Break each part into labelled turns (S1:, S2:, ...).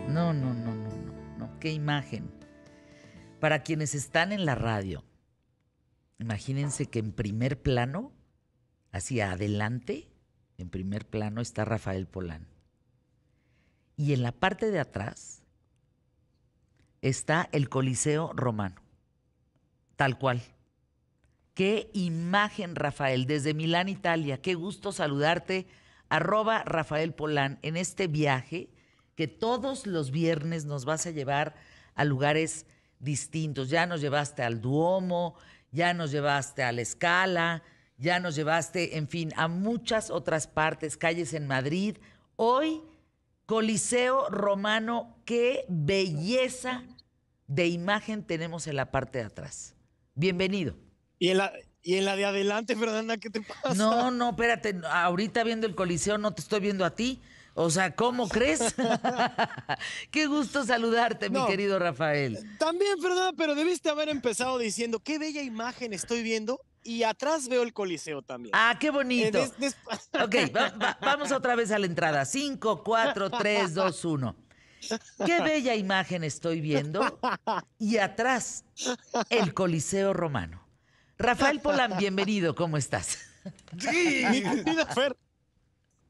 S1: No, no, no, no, no, no. Qué imagen. Para quienes están en la radio, imagínense que en primer plano, hacia adelante, en primer plano está Rafael Polán. Y en la parte de atrás está el Coliseo Romano, tal cual. Qué imagen, Rafael, desde Milán, Italia. Qué gusto saludarte. @Rafael Polán en este viaje que todos los viernes nos vas a llevar a lugares distintos. Ya nos llevaste al Duomo, ya nos llevaste a la Scala, ya nos llevaste, en fin, a muchas otras partes, calles en Madrid. Hoy, Coliseo Romano, qué belleza de imagen tenemos en la parte de atrás. Bienvenido.
S2: Y en la de adelante, Fernanda, ¿qué te pasa?
S1: No, no, espérate. Ahorita viendo el Coliseo no te estoy viendo a ti. O sea, ¿cómo crees? Qué gusto saludarte, mi
S2: No,
S1: querido Rafael.
S2: también, Fernanda, pero debiste haber empezado diciendo, qué bella imagen estoy viendo, y atrás veo el Coliseo también.
S1: Ah, qué bonito.
S2: Des- des-
S1: Ok, vamos otra vez a la entrada. 5, 4, 3, 2, 1. Qué bella imagen estoy viendo. Y atrás, el Coliseo Romano. Rafael Polán, bienvenido. ¿Cómo estás?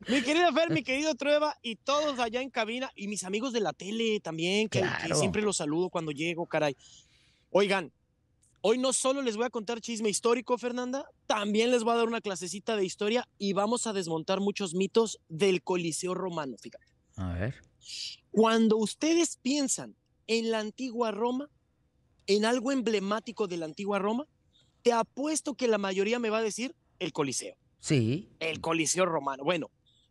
S2: mi querida Fer, mi querido Trueba, y todos allá en cabina, y mis amigos de la tele también, que
S1: Claro.
S2: siempre los saludo cuando llego, caray. Oigan, hoy no solo les voy a contar chisme histórico, Fernanda, también les voy a dar una clasecita de historia y vamos a desmontar muchos mitos del Coliseo Romano, fíjate.
S1: A ver.
S2: Cuando ustedes piensan en la antigua Roma, en algo emblemático de la antigua Roma, te apuesto que la mayoría me va a decir el Coliseo,
S1: Sí.
S2: el Coliseo Romano. Bueno,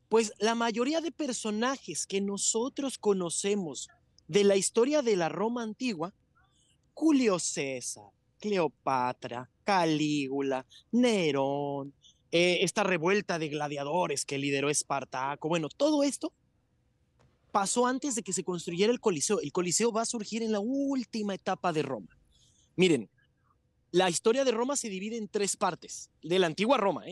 S2: pues la mayoría de personajes que nosotros conocemos de la historia de la Roma antigua, Julio César, Cleopatra, Calígula, Nerón, esta revuelta de gladiadores que lideró Espartaco, bueno, todo esto pasó antes de que se construyera el Coliseo. El Coliseo va a surgir en la última etapa de Roma. Miren, la historia de Roma se divide en tres partes, de la antigua Roma.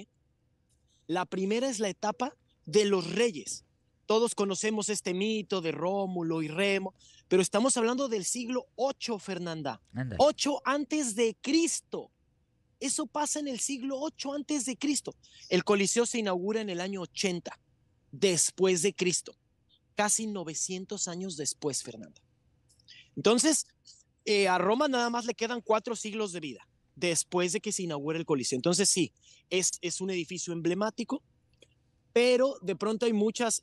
S2: La primera es la etapa de los reyes. Todos conocemos este mito de Rómulo y Remo, pero estamos hablando del siglo 8, Fernanda.
S1: Ándale.
S2: 8 antes de Cristo. Eso pasa en el siglo 8 antes de Cristo. El Coliseo se inaugura en el año 80 después de Cristo, casi 900 años después, Fernanda. Entonces, a Roma nada más le quedan 4 siglos de vida después de que se inaugure el Coliseo. Entonces, sí, es un edificio emblemático, pero de pronto hay muchas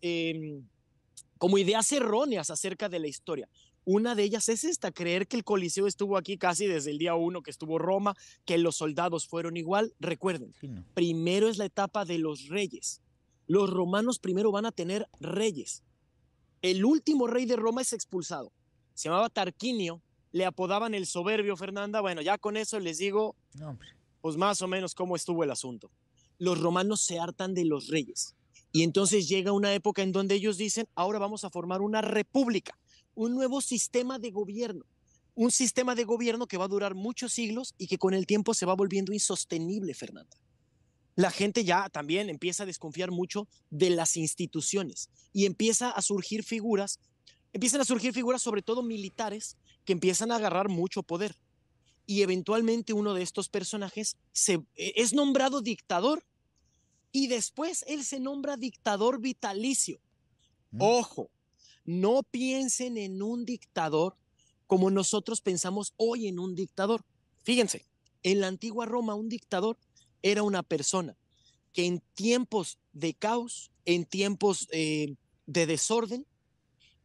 S2: como ideas erróneas acerca de la historia. Una de ellas es esta, creer que el Coliseo estuvo aquí casi desde el día 1 que estuvo Roma, que los soldados fueron igual. Recuerden,
S1: Sí, no.
S2: primero es la etapa de los reyes. Los romanos primero van a tener reyes. El último rey de Roma es expulsado. Se llamaba Tarquinio, le apodaban el soberbio, Fernanda. Bueno, ya con eso les digo,
S1: No, hombre.
S2: pues más o menos cómo estuvo el asunto. Los romanos se hartan de los reyes. Y entonces llega una época en donde ellos dicen, ahora vamos a formar una república, un nuevo sistema de gobierno. Un sistema de gobierno que va a durar muchos siglos y que con el tiempo se va volviendo insostenible, Fernanda. La gente ya también empieza a desconfiar mucho de las instituciones y empiezan a surgir figuras sobre todo militares que empiezan a agarrar mucho poder. Y eventualmente uno de estos personajes es nombrado dictador y después él se nombra dictador vitalicio. Ojo, no piensen en un dictador como nosotros pensamos hoy en un dictador. Fíjense, en la antigua Roma un dictador era una persona que en tiempos de caos, en tiempos de desorden,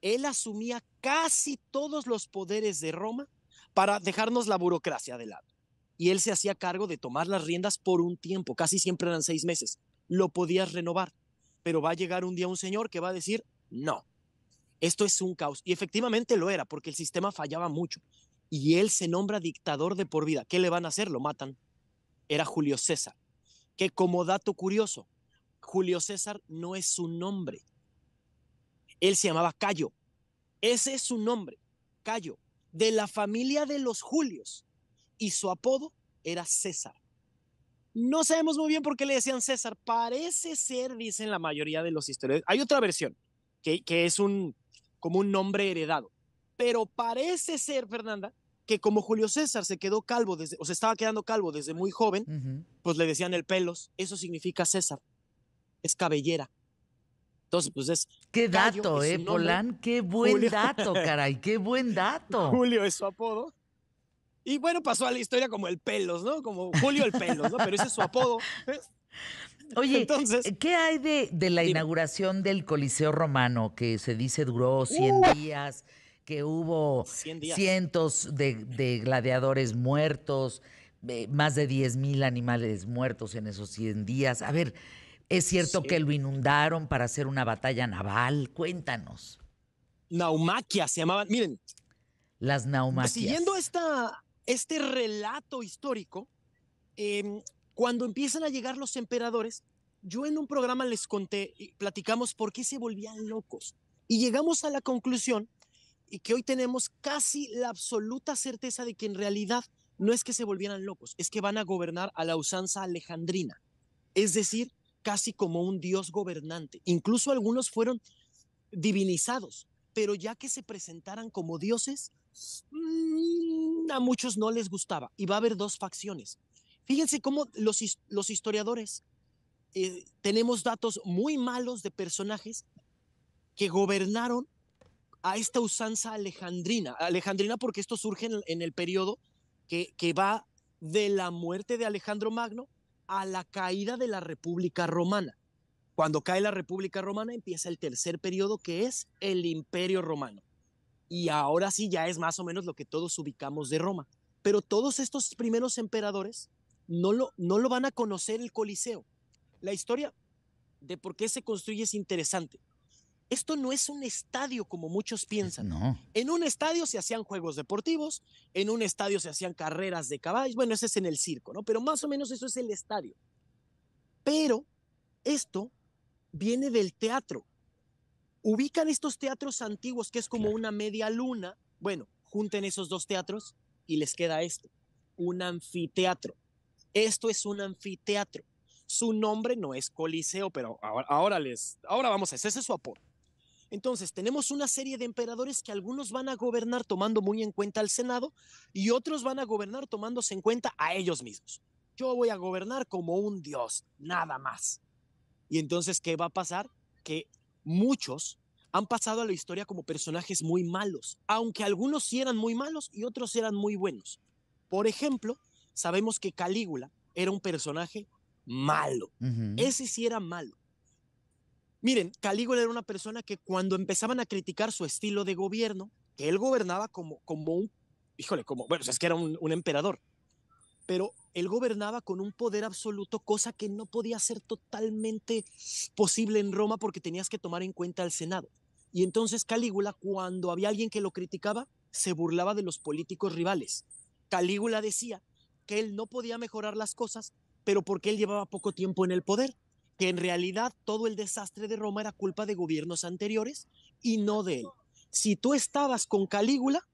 S2: él asumía casi todos los poderes de Roma para dejarnos la burocracia de lado. Y él se hacía cargo de tomar las riendas por un tiempo, casi siempre eran 6 meses. Lo podías renovar, pero va a llegar un día un señor que va a decir, no, esto es un caos. Y efectivamente lo era, porque el sistema fallaba mucho. Y él se nombra dictador de por vida. ¿Qué le van a hacer? Lo matan. Era Julio César, que como dato curioso, Julio César no es su nombre. Él se llamaba Cayo. Ese es su nombre, Cayo, de la familia de los Julios. Y su apodo era César. No sabemos muy bien por qué le decían César. Parece ser, dicen la mayoría de los historiadores. Hay otra versión, que es como un nombre heredado. Pero parece ser, Fernanda, que como Julio César se quedó calvo, o se estaba quedando calvo desde muy joven, pues le decían el pelos. Eso significa César, es cabellera. Entonces, pues es
S1: Qué
S2: Cayo,
S1: dato,
S2: es su nombre.
S1: Polán, qué buen
S2: Julio,
S1: dato, caray, qué buen dato.
S2: Julio es su apodo. Y bueno, pasó a la historia como el pelos, ¿no? Como Julio el pelos, ¿no? Pero ese es su apodo.
S1: Oye,
S2: Entonces,
S1: ¿qué hay de la
S2: dime.
S1: inauguración del Coliseo Romano, que se dice duró 100
S2: ¡Uh!
S1: días, que hubo
S2: 100 días.
S1: cientos de gladiadores muertos, más de 10,000 animales muertos en esos 100 días? A ver, ¿es cierto que
S2: Sí.
S1: lo inundaron para hacer una batalla naval? Cuéntanos.
S2: Naumaquia se llamaban. Miren,
S1: Las
S2: siguiendo
S1: naumaquias.
S2: este relato histórico, eh, cuando empiezan a llegar los emperadores, yo en un programa les conté y platicamos por qué se volvían locos. Y llegamos a la conclusión y que hoy tenemos casi la absoluta certeza de que en realidad no es que se volvieran locos, es que van a gobernar a la usanza alejandrina, es decir, casi como un dios gobernante. Incluso algunos fueron divinizados, pero ya que se presentaran como dioses, a muchos no les gustaba y va a haber dos facciones. Fíjense cómo los historiadores tenemos datos muy malos de personajes que gobernaron a esta usanza alejandrina. Alejandrina porque esto surge en el periodo que va de la muerte de Alejandro Magno a la caída de la República Romana. Cuando cae la República Romana empieza el tercer periodo que es el Imperio Romano. Y ahora sí ya es más o menos lo que todos ubicamos de Roma. Pero todos estos primeros emperadores no lo van a conocer el Coliseo. La historia de por qué se construye es interesante. Esto no es un estadio como muchos piensan.
S1: No.
S2: En un estadio se hacían juegos deportivos, en un estadio se hacían carreras de caballos, bueno, ese es en el circo, ¿no? Pero más o menos eso es el estadio. Pero esto viene del teatro. Ubican estos teatros antiguos que es como
S1: Claro.
S2: una media luna. Bueno, junten esos dos teatros y les queda esto, un anfiteatro. Esto es un anfiteatro. Su nombre no es Coliseo, pero ahora vamos a ese es su apodo. Entonces, tenemos una serie de emperadores que algunos van a gobernar tomando muy en cuenta al Senado y otros van a gobernar tomándose en cuenta a ellos mismos. Yo voy a gobernar como un dios, nada más. Y entonces, ¿qué va a pasar? Que muchos han pasado a la historia como personajes muy malos, aunque algunos sí eran muy malos y otros eran muy buenos. Por ejemplo, sabemos que Calígula era un personaje malo.
S1: Ujú.
S2: Ese sí era malo. Miren, Calígula era una persona que cuando empezaban a criticar su estilo de gobierno, que él gobernaba como un, híjole, bueno, es que era un emperador, pero él gobernaba con un poder absoluto, cosa que no podía ser totalmente posible en Roma porque tenías que tomar en cuenta al Senado. Y entonces Calígula, cuando había alguien que lo criticaba, se burlaba de los políticos rivales. Calígula decía que él no podía mejorar las cosas, pero porque él llevaba poco tiempo en el poder, que en realidad todo el desastre de Roma era culpa de gobiernos anteriores y no de él. Si tú estabas con Calígula,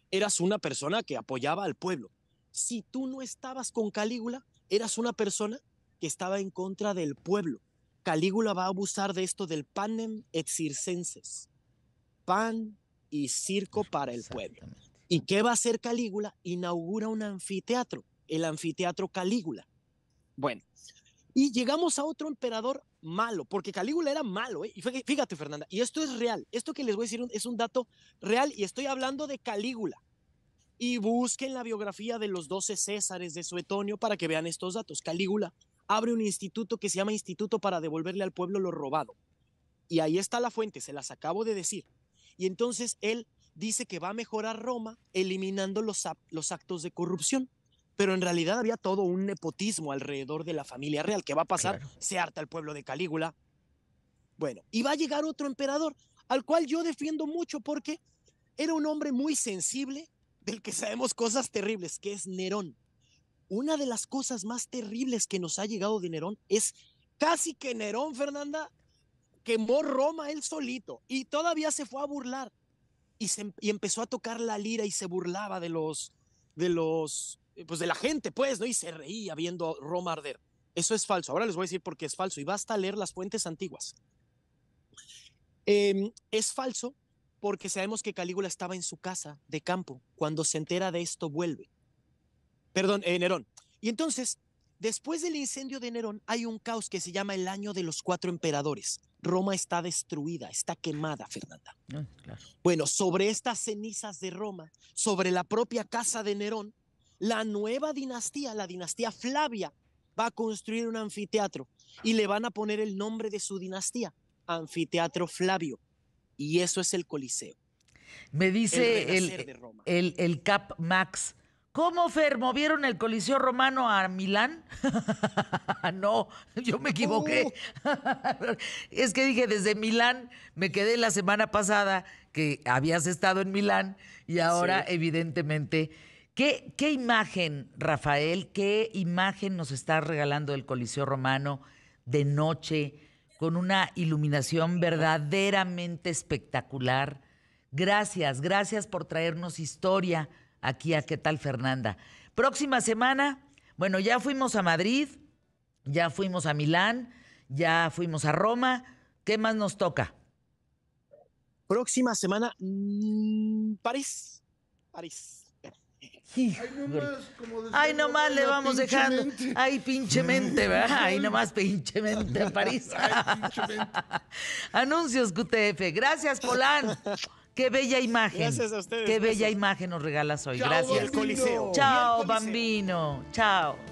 S2: eras una persona que apoyaba al pueblo. Si tú no estabas con Calígula, eras una persona que estaba en contra del pueblo. Calígula va a abusar de esto del panem et circenses, pan y circo para el pueblo.
S1: Exactamente.
S2: ¿Y qué va a hacer Calígula? Inaugura un anfiteatro, el anfiteatro Calígula. Bueno, y llegamos a otro emperador malo, porque Calígula era malo, ¿eh? Y fíjate, Fernanda, y esto es real, esto que les voy a decir es un dato real, y estoy hablando de Calígula. Y busquen la biografía de los 12 Césares de Suetonio para que vean estos datos. Calígula abre un instituto que se llama Instituto para devolverle al pueblo lo robado. Y ahí está la fuente, se las acabo de decir. Y entonces él dice que va a mejorar Roma eliminando los actos de corrupción. Pero en realidad había todo un nepotismo alrededor de la familia real. ¿Qué va a pasar?
S1: Claro.
S2: Se harta el pueblo de Calígula. Bueno, y va a llegar otro emperador, al cual yo defiendo mucho porque era un hombre muy sensible, del que sabemos cosas terribles, que es Nerón. Una de las cosas más terribles que nos ha llegado de Nerón es casi que Nerón, Fernanda, quemó Roma él solito y todavía se fue a burlar y empezó a tocar la lira y se burlaba pues de la gente, pues, ¿no? Y se reía viendo Roma arder. Eso es falso. Ahora les voy a decir por qué es falso y basta leer las fuentes antiguas. Es falso porque sabemos que Calígula estaba en su casa de campo. Cuando se entera de esto, vuelve. Perdón, Nerón. Y entonces, después del incendio de Nerón, hay un caos que se llama el Año de los 4 Emperadores. Roma está destruida, está quemada, Fernanda.
S1: Claro.
S2: Bueno, sobre estas cenizas de Roma, sobre la propia casa de Nerón, la nueva dinastía, la dinastía Flavia, va a construir un anfiteatro y le van a poner el nombre de su dinastía, Anfiteatro Flavio. Y eso es el Coliseo.
S1: Me dice
S2: El renacer de Roma.
S1: el Cap Max. ¿Cómo, Fer? ¿Movieron el Coliseo Romano a Milán? No, yo me equivoqué. Es que dije, desde Milán, me quedé la semana pasada que habías estado en Milán y ahora,
S2: Sí.
S1: evidentemente. ¿Qué imagen, Rafael, qué imagen nos está regalando el Coliseo Romano de noche, con una iluminación verdaderamente espectacular? Gracias, gracias por traernos historia aquí a ¿Qué tal, Fernanda? Próxima semana, bueno, ya fuimos a Madrid, ya fuimos a Milán, ya fuimos a Roma. ¿Qué más nos toca?
S2: Próxima semana, París. París.
S1: Ay, nomás le vamos
S3: pinche
S1: dejando.
S3: mente.
S1: Ay, pinche mente, ¿verdad? Ay, nomás pinche mente en París.
S3: Ay, pinche mente.
S1: Anuncios QTF. Gracias, Polán. Qué bella imagen.
S2: Gracias a ustedes,
S1: Qué bella
S2: gracias.
S1: imagen nos regalas hoy.
S3: Chao,
S1: Gracias.
S2: El Coliseo.
S1: Chao,
S2: Y el Coliseo.
S1: bambino. Chao.